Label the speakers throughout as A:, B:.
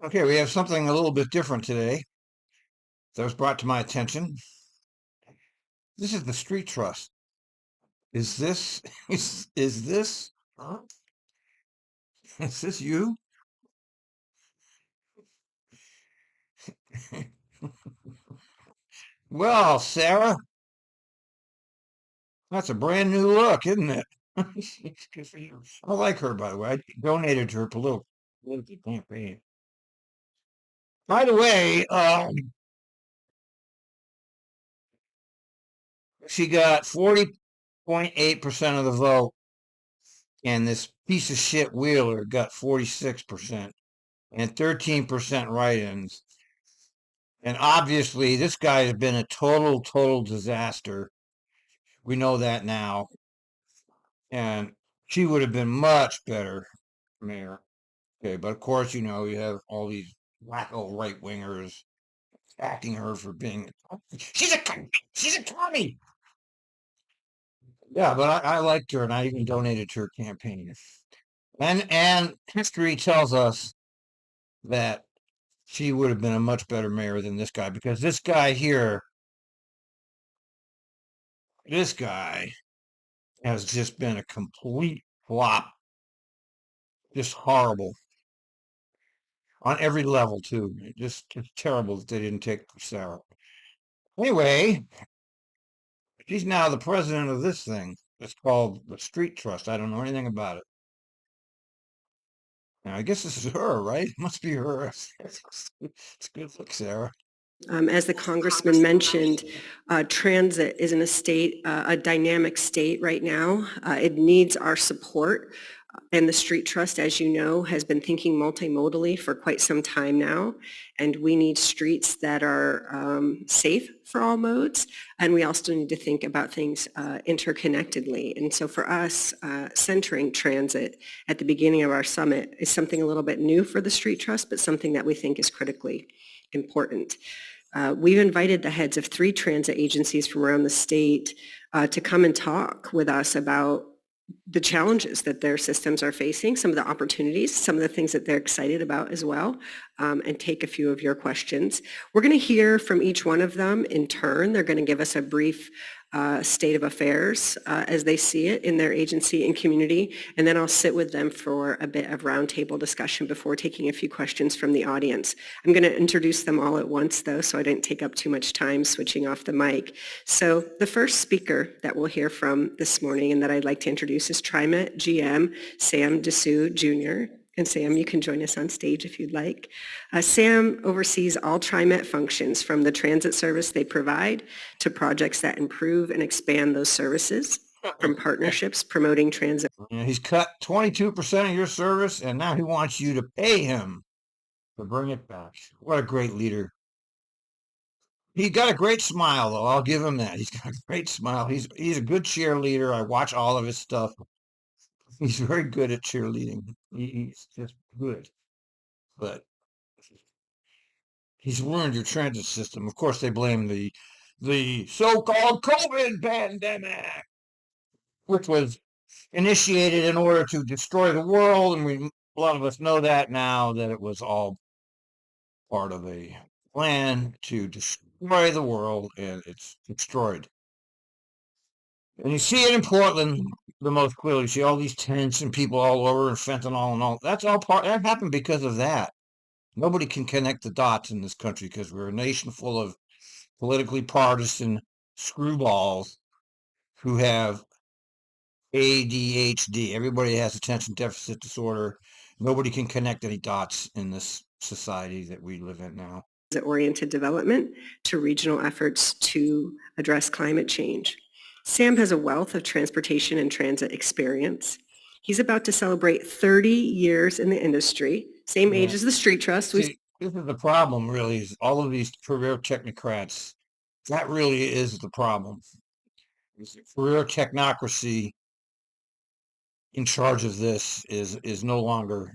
A: Okay, we have something a little bit different today that was brought to my attention. This is the street trust. Is this is this is this you? Well, Sarah, that's a brand new look, isn't it? Good for you. I like her, by the way. I donated to her political campaign. By the way, she got 40.8% of the vote, and this piece of shit Wheeler got 46% and 13% write-ins. And obviously, this guy has been a total disaster. We know that now. And she would have been much better mayor. Okay, but of course, you have all these wacko right wingers attacking her for being. She's a commie. Yeah, but I liked her, and I even donated to her campaign. And history tells us that she would have been a much better mayor than this guy, because this guy here, this guy has just been a complete flop, just horrible on every level too. Just terrible that they didn't take Sarah. Anyway, she's now the president of this thing. It's called the Street Trust. I don't know anything about it. Now, I guess this is her, right? It must be her. It's a good look, Sarah.
B: As the congressman mentioned, transit is in a dynamic state right now. It needs our support. And the Street Trust, as you know, has been thinking multimodally for quite some time now. And we need streets that are safe for all modes. And we also need to think about things interconnectedly. And so for us, centering transit at the beginning of our summit is something a little bit new for the Street Trust, but something that we think is critically important. We've invited the heads of 3 transit agencies from around the state to come and talk with us about the challenges that their systems are facing, some of the opportunities, some of the things that they're excited about as well, and take a few of your questions. We're going to hear from each one of them in turn. They're going to give us a brief state of affairs as they see it in their agency and community, and then I'll sit with them for a bit of roundtable discussion before taking a few questions from the audience. I'm going to introduce them all at once, though, so I didn't take up too much time switching off the mic. So the first speaker that we'll hear from this morning and that I'd like to introduce is TriMet GM Sam DESUE Jr. And Sam, you can join us on stage if you'd like. Sam oversees all TriMet functions, from the transit service they provide to projects that improve and expand those services, from partnerships promoting transit.
A: He's cut 22% of your service, and now he wants you to pay him to bring it back. What a great leader. He got a great smile, though. I'll give him that. He's got a great smile. He's a good cheerleader. I watch all of his stuff. He's very good at cheerleading. He's just good. But he's ruined your transit system. Of course, they blame the so-called COVID pandemic, which was initiated in order to destroy the world, and a lot of us know that now, that it was all part of a plan to destroy the world, and it's destroyed. And you see it in Portland the most clearly. You see all these tents and people all over, and fentanyl and all. That happened because of that. Nobody can connect the dots in this country because we're a nation full of politically partisan screwballs who have ADHD. Everybody has attention deficit disorder. Nobody can connect any dots in this society that we live in now.
B: Oriented development to regional efforts to address climate change. Sam has a wealth of transportation and transit experience. He's about to celebrate 30 years in the industry, same age as the Street Trust.
A: See, this is the problem, really, is all of these career technocrats. That really is the problem. Is the career technocracy in charge of this is no longer.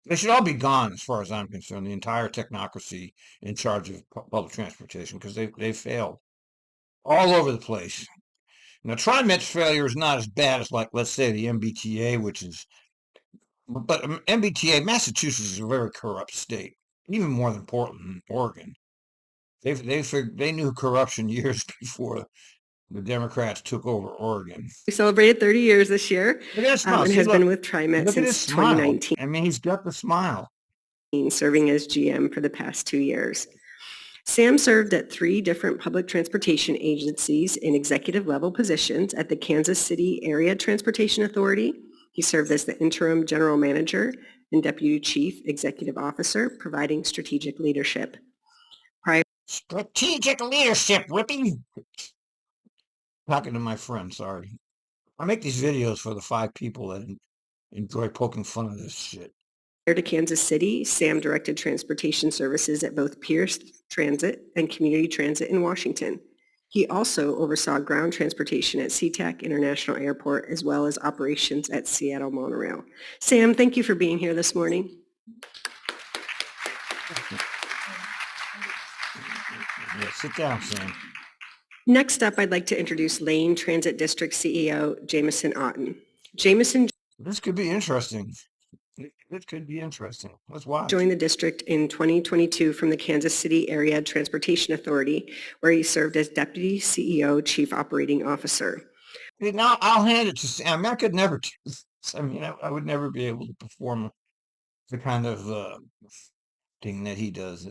A: They should all be gone, as far as I'm concerned. The entire technocracy in charge of public transportation, because they failed all over the place. Now, TriMet's failure is not as bad as, like, let's say, the MBTA, but MBTA, Massachusetts is a very corrupt state. even more than Portland, Oregon. They knew corruption years before the Democrats took over Oregon.
B: We celebrated 30 years this year
A: Look at that smile.
B: and
A: See,
B: has
A: look,
B: been with TriMet
A: look at his
B: since
A: smile.
B: 2019,
A: I mean, he's got the smile.
B: serving as GM for the past 2 years. Sam served at 3 different public transportation agencies in executive level positions at the Kansas City Area Transportation Authority. He served as the interim general manager and deputy chief executive officer, providing strategic leadership.
A: Strategic leadership, Whippy. Talking to my friend, sorry. I make these videos for the 5 people that enjoy poking fun of this shit.
B: Prior to Kansas City, Sam directed transportation services at both Pierce Transit and Community Transit in Washington. He also oversaw ground transportation at SeaTac International Airport as well as operations at Seattle Monorail. Sam, thank you for being here this morning.
A: Yeah, sit down, Sam.
B: Next up, I'd like to introduce Lane Transit District CEO Jameson Otten. Jameson
A: This could be interesting. It could be interesting. Let's watch.
B: joined the district in 2022 from the Kansas City Area Transportation Authority, where he served as Deputy CEO Chief Operating Officer.
A: Now, I'll hand it to Sam. I could never do this. I mean, I would never be able to perform the kind of thing that he does.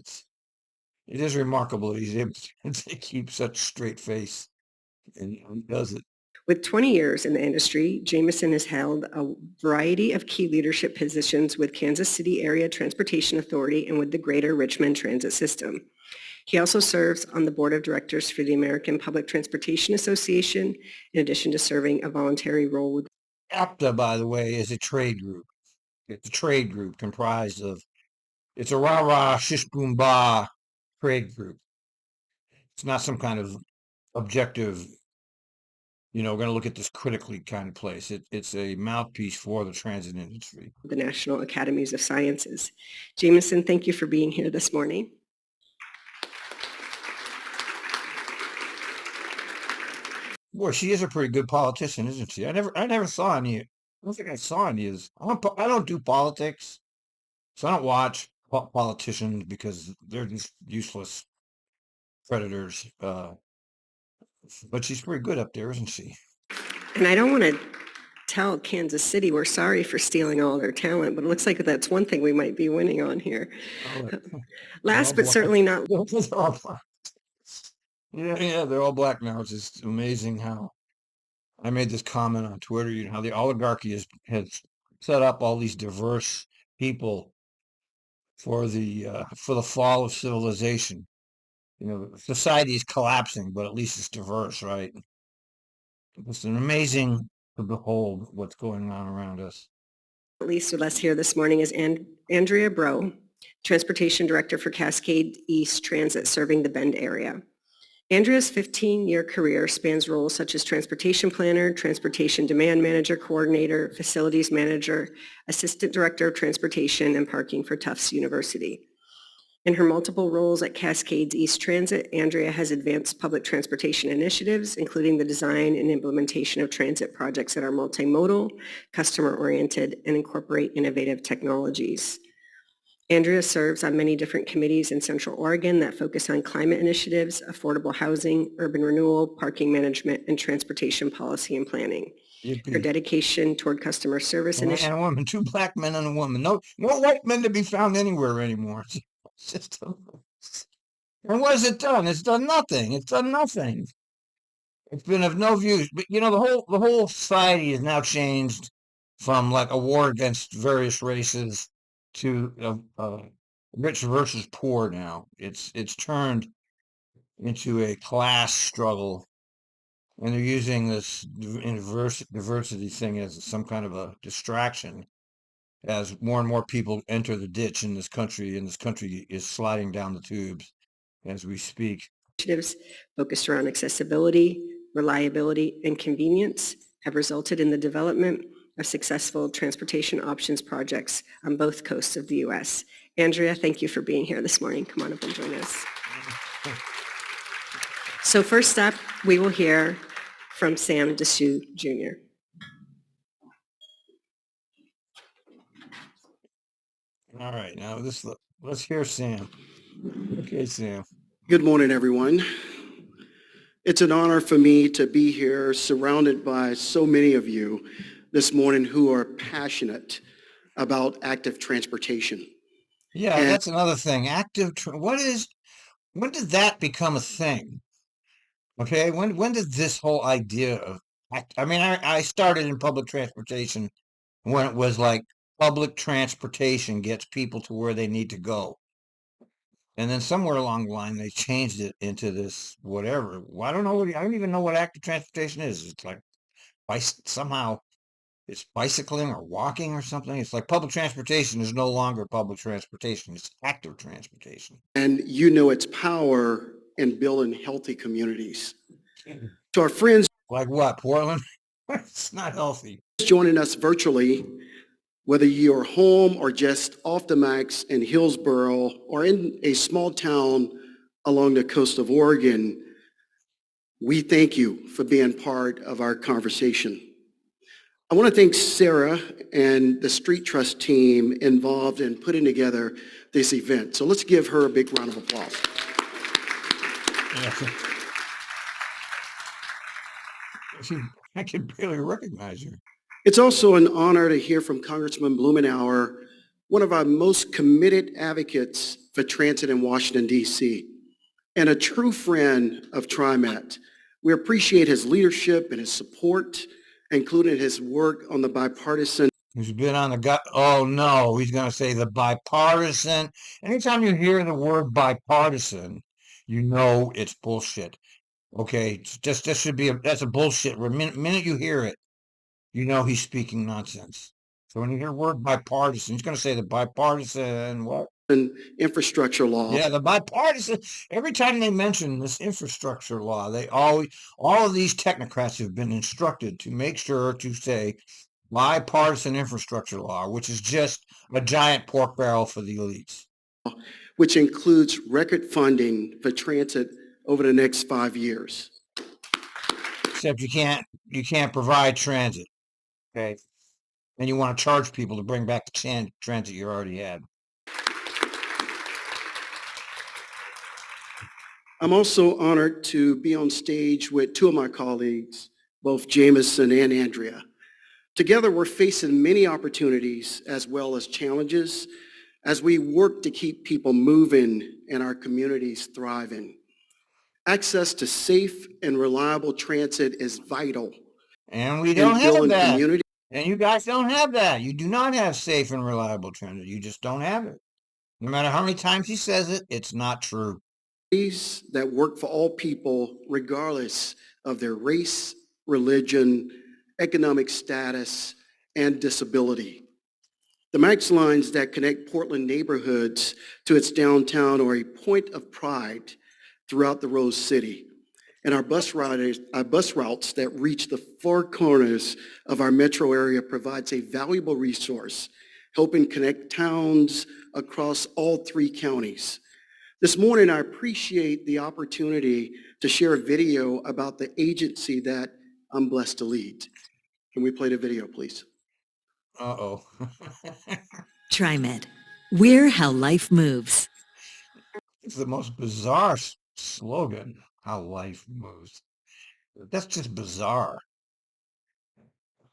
A: It is remarkable that he's able to keep such a straight face, and he does it.
B: With 20 years in the industry, Jameson has held a variety of key leadership positions with Kansas City Area Transportation Authority and with the Greater Richmond Transit System. He also serves on the board of directors for the American Public Transportation Association, in addition to serving a voluntary role with
A: APTA, by the way, is a trade group. It's a trade group comprised of, it's a rah-rah, shish-boom-bah trade group. It's not some kind of objective, we're going to look at this critically kind of place. It's a mouthpiece for the transit industry.
B: the National Academies of Sciences. Jameson, thank you for being here this morning.
A: Boy, she is a pretty good politician, isn't she? I never saw any. I don't think I saw any. I don't do politics, so I don't watch politicians because they're just useless predators. But she's pretty good up there, isn't she?
B: And I don't want to tell Kansas City we're sorry for stealing all their talent, but it looks like that's one thing we might be winning on here. Last but certainly not
A: Yeah, they're all black now. It's just amazing how I made this comment on Twitter, how the oligarchy has set up all these diverse people for the fall of civilization. Society is collapsing, but at least it's diverse, right? It's an amazing to behold what's going on around us.
B: At least with us here this morning is Andrea Bro, Transportation Director for Cascade East Transit, serving the Bend area. Andrea's 15-year career spans roles such as transportation planner, transportation demand manager coordinator, facilities manager, assistant director of transportation and parking for Tufts University. In her multiple roles at Cascades East Transit, Andrea has advanced public transportation initiatives, including the design and implementation of transit projects that are multimodal, customer-oriented, and incorporate innovative technologies. Andrea serves on many different committees in Central Oregon that focus on climate initiatives, affordable housing, urban renewal, parking management, and transportation policy and planning. Her dedication toward customer service
A: and a woman, 2 black men and a woman. No white men to be found anywhere anymore. It's just, and what has it done? It's done nothing. It's done nothing. It's been of no use. But the whole society is now changed from like a war against various races to rich versus poor now. It's turned into a class struggle, and they're using this diversity thing as some kind of a distraction as more and more people enter the ditch in this country, and this country is sliding down the tubes as we speak.
B: Initiatives focused around accessibility, reliability, and convenience have resulted in the development of successful transportation options projects on both coasts of the U.S. Andrea, thank you for being here this morning. Come on up and join us. So first up, we will hear from Sam DESUE, Jr.
A: All right, now let's hear Sam. Okay, Sam.
C: Good morning, everyone. It's an honor for me to be here surrounded by so many of you this morning who are passionate about active transportation.
A: Yeah,
C: And
A: that's another thing. When did that become a thing? Okay, when did this whole idea of I mean, I started in public transportation when it was like public transportation gets people to where they need to go. And then somewhere along the line they changed it into this whatever. Well, I don't even know what active transportation is. It's like somehow it's bicycling or walking or something. It's like public transportation is no longer public transportation. It's active transportation.
C: you know its power in building healthy communities. To our friends
A: Like what, Portland? It's not healthy.
C: joining us virtually, whether you're home or just off the max in Hillsborough or in a small town along the coast of Oregon, we thank you for being part of our conversation. I want to thank Sarah and the Street Trust team involved in putting together this event. So let's give her a big round of applause.
A: Yeah. I can barely recognize her.
C: It's also an honor to hear from Congressman Blumenauer, one of our most committed advocates for transit in Washington, D.C., and a true friend of TriMet. We appreciate his leadership and his support, including his work on the bipartisan.
A: He's been on the gut. Oh no, he's going to say the bipartisan. Anytime you hear the word bipartisan, you know it's bullshit. Okay, this should be that's a bullshit. Minute you hear it, you know he's speaking nonsense. So when you hear the word bipartisan, he's going to say the bipartisan what?
C: Infrastructure law.
A: Yeah, the bipartisan. Every time they mention this infrastructure law, all of these technocrats have been instructed to make sure to say bipartisan infrastructure law, which is just a giant pork barrel for the elites.
C: Which includes record funding for transit over the next 5 years.
A: Except you can't provide transit, okay? And you want to charge people to bring back the transit you already had.
C: I'm also honored to be on stage with two of my colleagues, both Jameson and Andrea. Together, we're facing many opportunities as well as challenges as we work to keep people moving and our communities thriving. Access to safe and reliable transit is vital.
A: And we don't have
C: building
A: that.
C: community.
A: And you guys don't have that. You do not have safe and reliable transit. You just don't have it. No matter how many times he says it, it's not true.
C: That work for all people, regardless of their race, religion, economic status, and disability. The MAX lines that connect Portland neighborhoods to its downtown are a point of pride throughout the Rose City. And our bus routes that reach the four corners of our metro area provides a valuable resource, helping connect towns across all three counties. This morning, I appreciate the opportunity to share a video about the agency that I'm blessed to lead. Can we play the video, please?
A: Uh-oh.
D: TriMet. We're how life moves.
A: It's the most bizarre slogan, how life moves. That's just bizarre.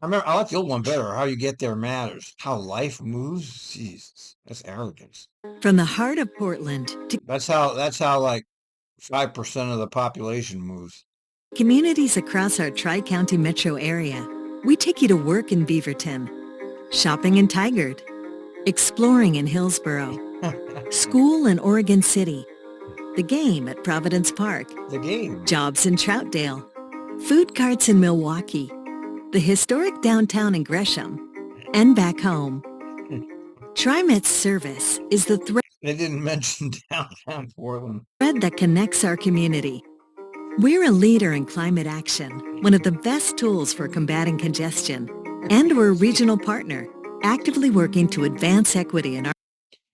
A: I like the old one better. How you get there matters. How life moves? Jesus, that's arrogance.
D: From the heart of Portland to
A: That's how like 5% of the population moves.
D: communities across our Tri-County metro area, we take you to work in Beaverton, shopping in Tigard, exploring in Hillsborough, school in Oregon City, the game at Providence Park,
A: The game.
D: jobs in Troutdale, food carts in Milwaukee, the historic downtown in Gresham, and back home. TriMet's service is the
A: They didn't mention downtown Portland.
D: thread that connects our community. We're a leader in climate action, one of the best tools for combating congestion, and we're a regional partner, actively working to advance equity in our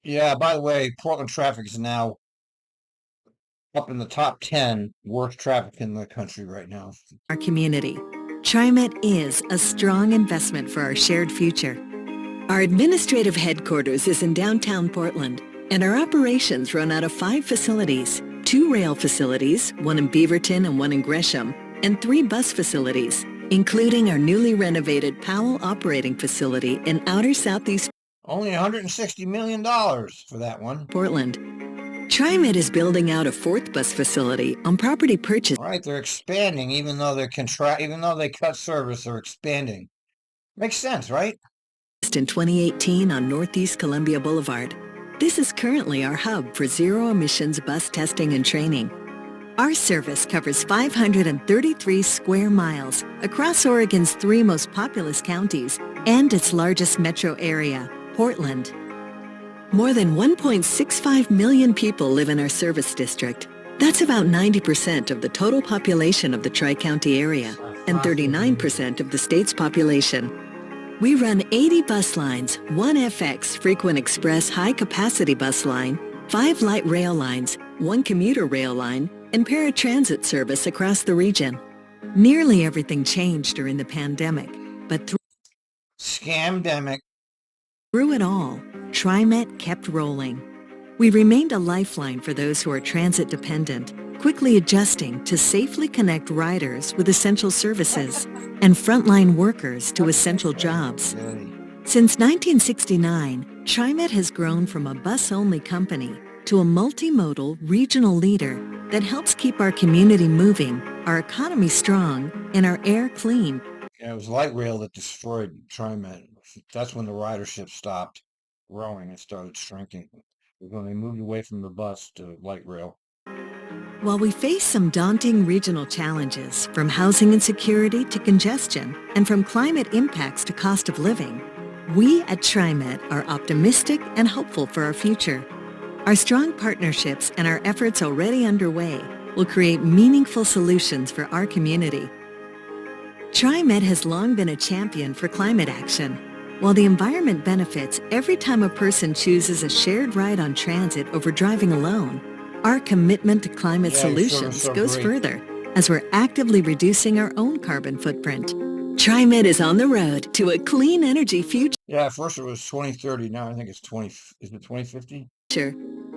A: Yeah, by the way, Portland traffic is now up in the top 10 worst traffic in the country right now.
D: community. TriMet is a strong investment for our shared future. Our administrative headquarters is in downtown Portland, and our operations run out of 5 facilities, 2 rail facilities, one in Beaverton and one in Gresham, and 3 bus facilities, including our newly renovated Powell Operating Facility in outer southeast
A: Only $160 million for that one.
D: Portland. TriMet is building out a 4th bus facility on property purchased
A: All right, they're expanding, even though they cut service, they're expanding. Makes sense, right?
D: in 2018 on Northeast Columbia Boulevard. This is currently our hub for zero-emissions bus testing and training. Our service covers 533 square miles across Oregon's 3 most populous counties and its largest metro area, Portland. More than 1.65 million people live in our service district. That's about 90% of the total population of the Tri-County area and 39% of the state's population. We run 80 bus lines, 1 FX Frequent Express high-capacity bus line, 5 light rail lines, 1 commuter rail line, and paratransit service across the region. Nearly everything changed during the pandemic, but
A: Scamdemic.
D: through it all, TriMet kept rolling. We remained a lifeline for those who are transit dependent, quickly adjusting to safely connect riders with essential services and frontline workers to essential jobs. Since 1969, TriMet has grown from a bus-only company to a multimodal regional leader that helps keep our community moving, our economy strong, and our air clean.
A: Yeah, it was light rail that destroyed TriMet. That's when the ridership stopped growing and started shrinking. When they moved away from the bus to light rail.
D: While we face some daunting regional challenges, from housing insecurity to congestion, and from climate impacts to cost of living, we at TriMet are optimistic and hopeful for our future. Our strong partnerships and our efforts already underway will create meaningful solutions for our community. TriMet has long been a champion for climate action. While the environment benefits every time a person chooses a shared ride on transit over driving alone, our commitment to climate solutions goes further as we're actively reducing our own carbon footprint. TriMet is on the road to a clean energy future.
A: Yeah, at first it was 2030. Now I think it's 2050?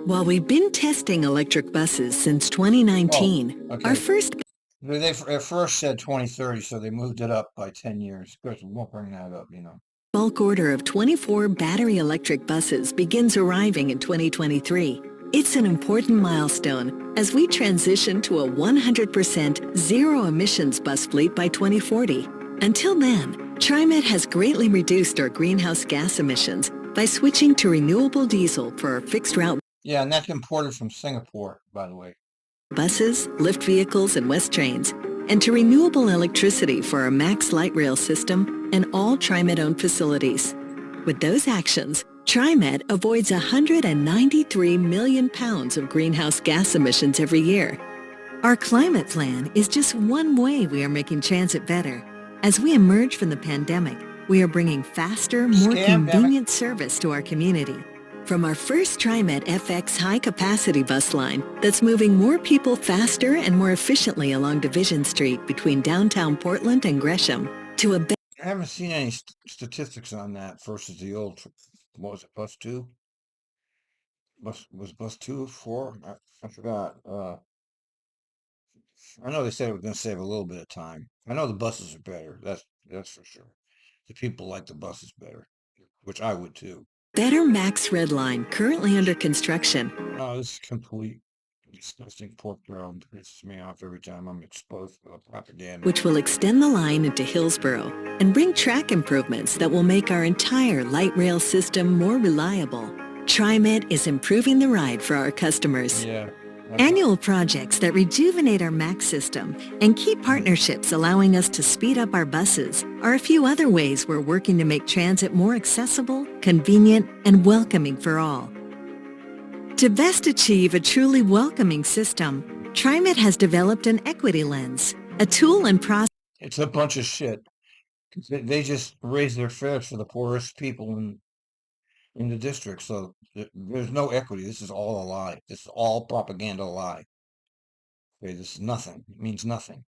D: While we've been testing electric buses since 2019,
A: okay.
D: our first
A: They at first said 2030, so they moved it up by 10 years. Of course, we won't bring that up,
D: bulk order of 24 battery electric buses begins arriving in 2023. It's an important milestone as we transition to a 100% zero-emissions bus fleet by 2040. Until then, TriMet has greatly reduced our greenhouse gas emissions by switching to renewable diesel for our fixed route.
A: Yeah, and that's imported from Singapore, by the way.
D: Buses, lift vehicles, and West trains, and to renewable electricity for our Max Light Rail system and all TriMet-owned facilities. With those actions, TriMet avoids 193 million pounds of greenhouse gas emissions every year. Our climate plan is just one way we are making transit better. As we emerge from the pandemic, we are bringing faster, more convenient service to our community. From our first TriMet FX high-capacity bus line that's moving more people faster and more efficiently along Division Street between downtown Portland and Gresham, to a
A: I haven't seen any statistics on that versus the old, what was it, bus 2? Was bus 2, 4? I forgot. I know they said it was going to save a little bit of time. I know the buses are better. That's for sure. The people like the buses better, which I would too.
D: better Max Red Line currently under construction.
A: Oh, this is complete disgusting pork barrel. It pisses me off every time I'm exposed to propaganda.
D: Which will extend the line into Hillsborough and bring track improvements that will make our entire light rail system more reliable. TriMet is improving the ride for our customers.
A: Yeah.
D: Annual projects that rejuvenate our MAX system and key partnerships allowing us to speed up our buses are a few other ways we're working to make transit more accessible, convenient, and welcoming for all. To best achieve a truly welcoming system, TriMet has developed an equity lens, a tool and process.
A: It's a bunch of shit. They just raise their fares for the poorest people in the district, so there's no equity. This is all a lie. This is all propaganda lie. Okay, this is nothing. It means nothing.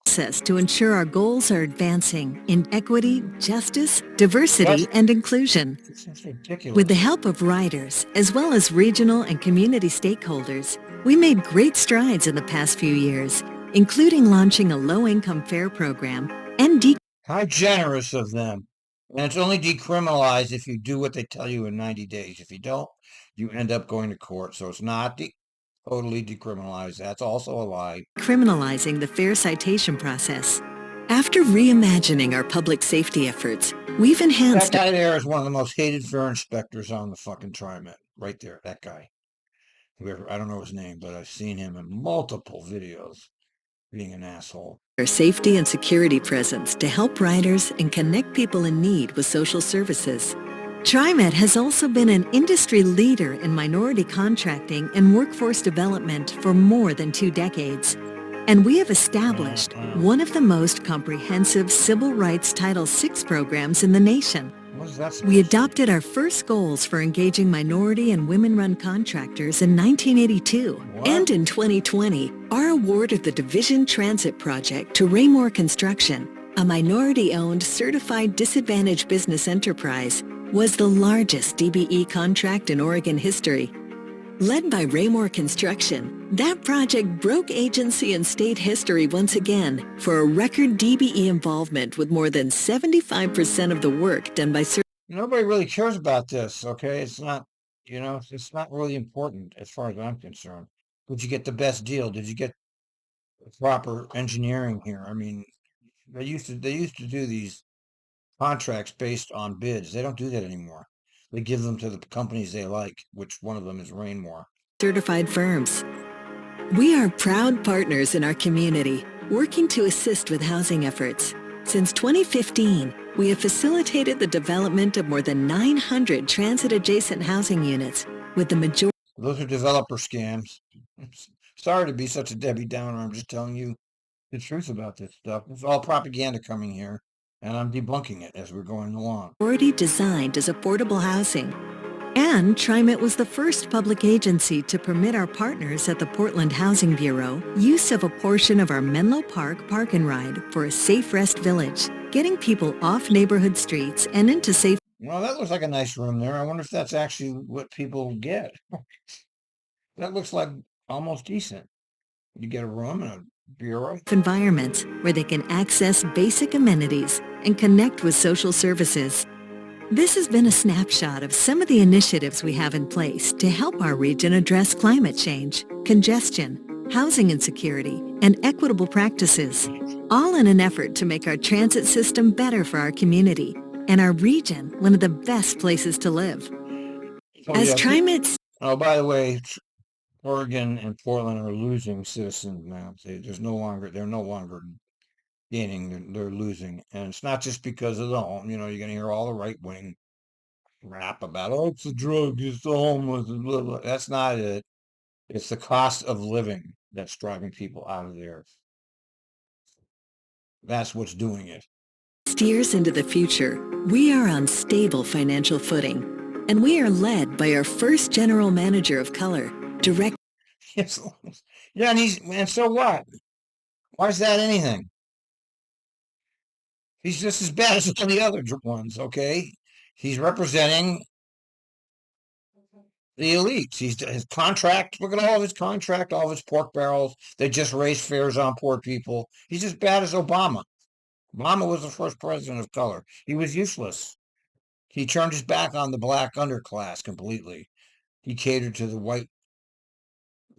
D: process to ensure our goals are advancing in equity, justice, diversity,
A: What?
D: and inclusion.
A: It's ridiculous.
D: With the help of riders, as well as regional and community stakeholders, we made great strides in the past few years, including launching a low-income fare program and
A: How generous of them. And it's only decriminalized if you do what they tell you in 90 days. If you don't, you end up going to court. So it's not totally decriminalized. That's also a lie.
D: decriminalizing the fare citation process. After reimagining our public safety efforts, we've
A: That
D: enhanced
A: guy there is one of the most hated fare inspectors on the fucking TriMet. Right there, that guy. Whoever, I don't know his name, but I've seen him in multiple videos being an asshole.
D: our safety and security presence to help riders and connect people in need with social services. TriMet has also been an industry leader in minority contracting and workforce development for more than 2 decades. And we have established one of the most comprehensive civil rights Title VI programs in the nation.
A: What is that supposed
D: We
A: to
D: adopted our first goals for engaging minority and women-run contractors in 1982.
A: What?
D: And in 2020, our award of the Division Transit Project to Raymore Construction, a minority-owned certified disadvantaged business enterprise, was the largest DBE contract in Oregon history. Led by Raymore Construction, that project broke agency and state history once again for a record DBE involvement with more than 75% of the work done by
A: Nobody really cares about this, okay? It's not, it's not really important as far as I'm concerned. Did you get the best deal? Did you get proper engineering here? I mean, they used to do these contracts based on bids. They don't do that anymore. They give them to the companies they like, which one of them is Rainmore.
D: certified firms. We are proud partners in our community, working to assist with housing efforts. Since 2015, we have facilitated the development of more than 900 transit-adjacent housing units, with the majority
A: Those are developer scams. Sorry to be such a Debbie Downer. I'm just telling you the truth about this stuff. It's all propaganda coming here, and I'm debunking it as we're going along.
D: designed as affordable housing. And TriMet was the first public agency to permit our partners at the Portland Housing Bureau use of a portion of our Menlo Park Park and Ride for a safe rest village, getting people off neighborhood streets and into safe
A: Well, that looks like a nice room there. I wonder if that's actually what people get. That looks like almost decent. You get a room and a bureau.
D: environments where they can access basic amenities and connect with social services. This has been a snapshot of some of the initiatives we have in place to help our region address climate change, congestion, housing insecurity, and equitable practices, all in an effort to make our transit system better for our community and our region one of the best places to live.
A: Oh,
D: As
A: yeah.
D: TriMet's
A: Oh, by the way, Oregon and Portland are losing citizens now. They're no longer gaining, they're losing. And it's not just because of the home. You're going to hear all the right wing rap about, oh, it's the drug, it's the homeless, blah, blah. That's not it. It's the cost of living that's driving people out of there. That's what's doing it.
D: steers into the future, we are on stable financial footing, and we are led by our first general manager of color, direct
A: Yes. Yeah, and so what? Why is that anything? He's just as bad as all the other ones, okay? He's representing the elites. His contract, look at all of his contract, all of his pork barrels. They just raise fares on poor people. He's as bad as Obama. Obama was the first president of color. He was useless. He turned his back on the black underclass completely. He catered to the white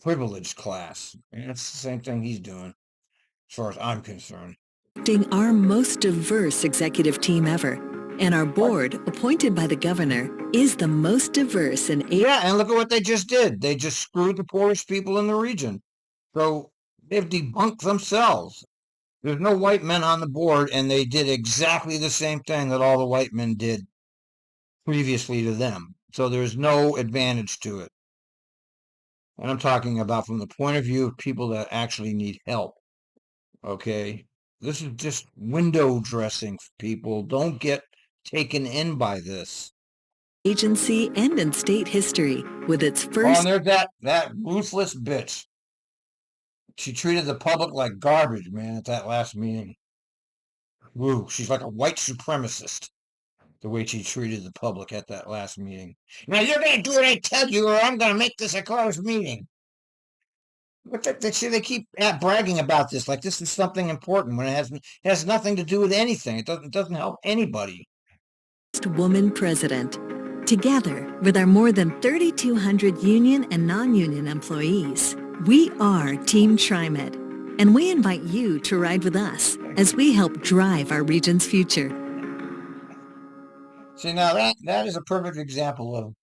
A: privileged class. And it's the same thing he's doing, as far as I'm concerned.
D: our most diverse executive team ever, and our board, appointed by the governor, is the most diverse in
A: Yeah, and look at what they just did. They just screwed the poorest people in the region. So they've debunked themselves. There's no white men on the board, and they did exactly the same thing that all the white men did previously to them. So there's no advantage to it. And I'm talking about from the point of view of people that actually need help. Okay? This is just window dressing for people. Don't get taken in by this.
D: agency and in state history, with its
A: Oh,
D: first
A: and there's that ruthless bitch. She treated the public like garbage, man, at that last meeting. Woo, she's like a white supremacist, the way she treated the public at that last meeting. Now you're going to do what I tell you, or I'm going to make this a closed meeting. But they keep bragging about this like this is something important when it has nothing to do with anything. It doesn't help anybody.
D: Woman president. Together, with our more than 3,200 union and non-union employees, we are Team TriMet, and we invite you to ride with us as we help drive our region's future.
A: See, now that is a perfect example of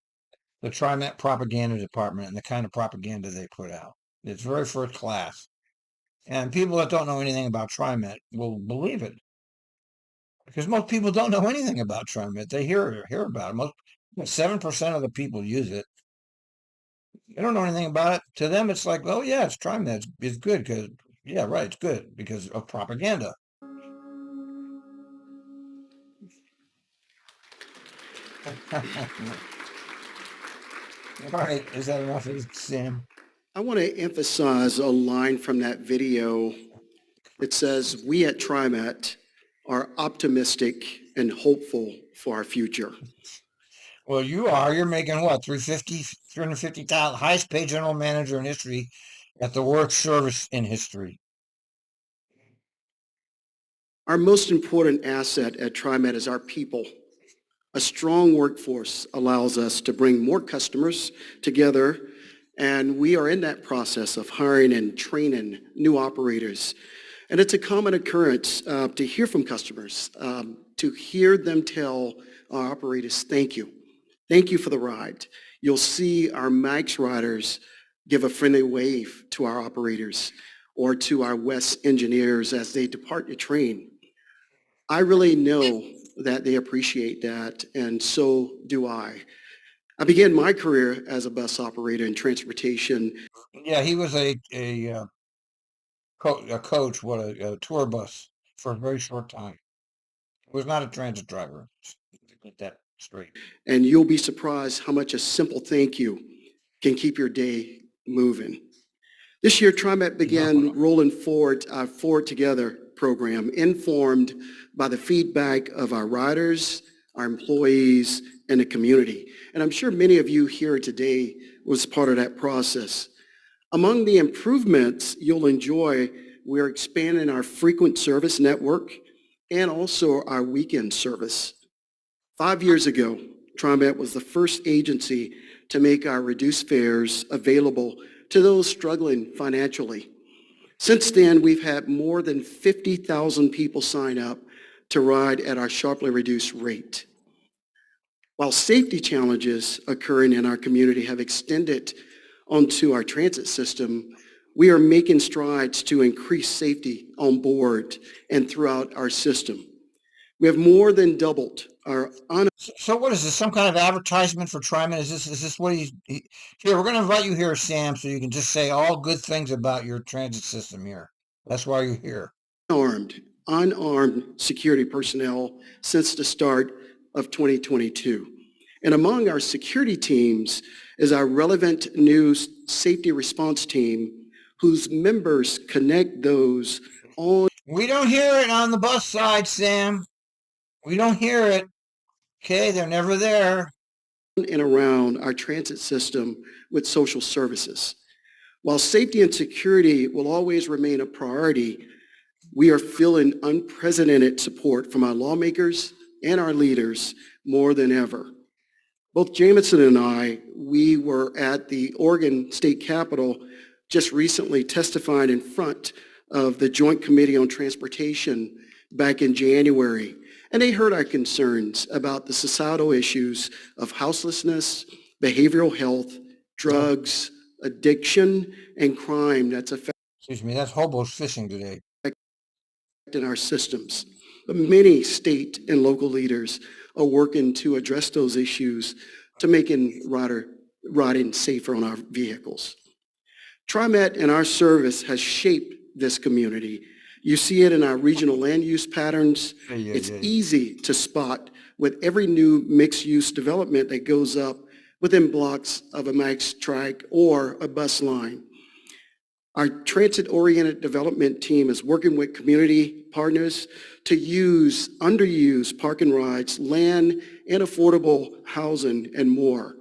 A: the TriMet propaganda department and the kind of propaganda they put out. It's very first class. And people that don't know anything about TriMet will believe it. Because most people don't know anything about TriMet. They hear about it. 7% of the people use it. They don't know anything about it. To them, it's like, oh yeah, it's TriMet. It's good because, yeah, right, it's good because of propaganda. All right, is that enough, Sam?
C: I want to emphasize a line from that video. It says, "We at TriMet are optimistic and hopeful for our future."
A: Well, you are. You're making what? 350,000, highest paid general manager in history at the worst service in history.
C: Our most important asset at TriMet is our people. A strong workforce allows us to bring more customers together, and we are in that process of hiring and training new operators. And it's a common occurrence to hear from customers, to hear them tell our operators, thank you. Thank you for the ride. You'll see our MAX riders give a friendly wave to our operators or to our West engineers as they depart the train. I really know that they appreciate that, and so do I. I began my career as a bus operator in transportation.
A: Yeah, he was a coach, a tour bus for a very short time. He was not a transit driver. Get that straight.
C: And you'll be surprised how much a simple thank you can keep your day moving. This year, TriMet began rolling forward our Forward Together program, informed by the feedback of our riders, our employees, and the community. And I'm sure many of you here today was part of that process. Among the improvements you'll enjoy, we're expanding our frequent service network and also our weekend service. 5 years ago, TriMet was the first agency to make our reduced fares available to those struggling financially. Since then, we've had more than 50,000 people sign up to ride at our sharply reduced rate. While safety challenges occurring in our community have extended onto our transit system, we are making strides to increase safety on board and throughout our system. We have more than doubled our
A: So what is this? Some kind of advertisement for TriMet? Is this what here? We're going to invite you here, Sam, so you can just say all good things about your transit system here. That's why you're here.
C: unarmed security personnel since the start of 2022. And among our security teams is our relevant new safety response team, whose members connect those on.
A: We don't hear it on the bus side, Sam. We don't hear it. Okay, they're never there.
C: And around our transit system with social services. While safety and security will always remain a priority, we are feeling unprecedented support from our lawmakers and our leaders more than ever. Both Jamison and I, we were at the Oregon State Capitol just recently testifying in front of the Joint Committee on Transportation back in January. And they heard our concerns about the societal issues of houselessness, behavioral health, drugs, addiction, and crime that's affecting.
A: Excuse me, that's hobos fishing today.
C: In our systems. But many state and local leaders are working to address those issues to making riding safer on our vehicles. TriMet and our service has shaped this community. You see it in our regional land use patterns. It's easy to spot with every new mixed-use development that goes up within blocks of a MAX track or a bus line. Our transit-oriented development team is working with community partners to use underused park and rides, land, and affordable housing, and more.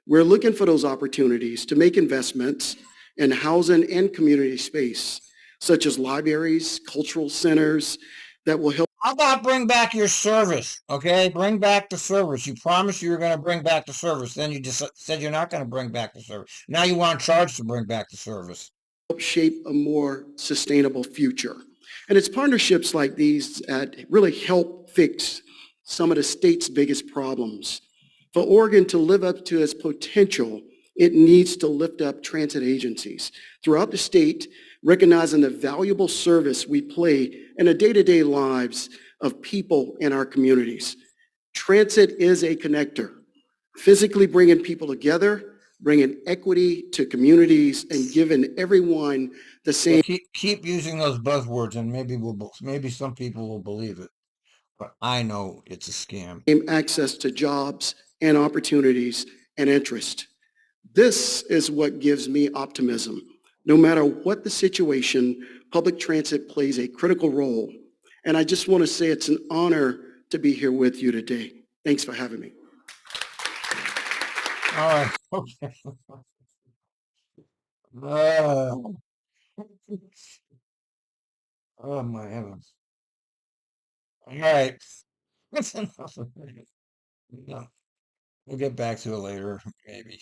C: We're looking for those opportunities to make investments in housing and community space, such as libraries, cultural centers, that will help.
A: How about bring back your service? Okay, bring back the service. You promised you were going to bring back the service. Then you just said you're not going to bring back the service. Now you want to charge to bring back the service.
C: Help shape a more sustainable future. And it's partnerships like these that really help fix some of the state's biggest problems. For Oregon to live up to its potential, it needs to lift up transit agencies throughout the state, recognizing the valuable service we play in the day-to-day lives of people in our communities. Transit is a connector, physically bringing people together, bringing equity to communities, and giving everyone the same.
A: Keep using those buzzwords, and maybe some people will believe it. But I know it's a scam.
C: Access to jobs and opportunities and interest. This is what gives me optimism. No matter what the situation, public transit plays a critical role. And I just want to say it's an honor to be here with you today. Thanks for having me.
A: All right. Okay. Oh my heavens. All right. That's enough of it. No, we'll get back to it later, maybe.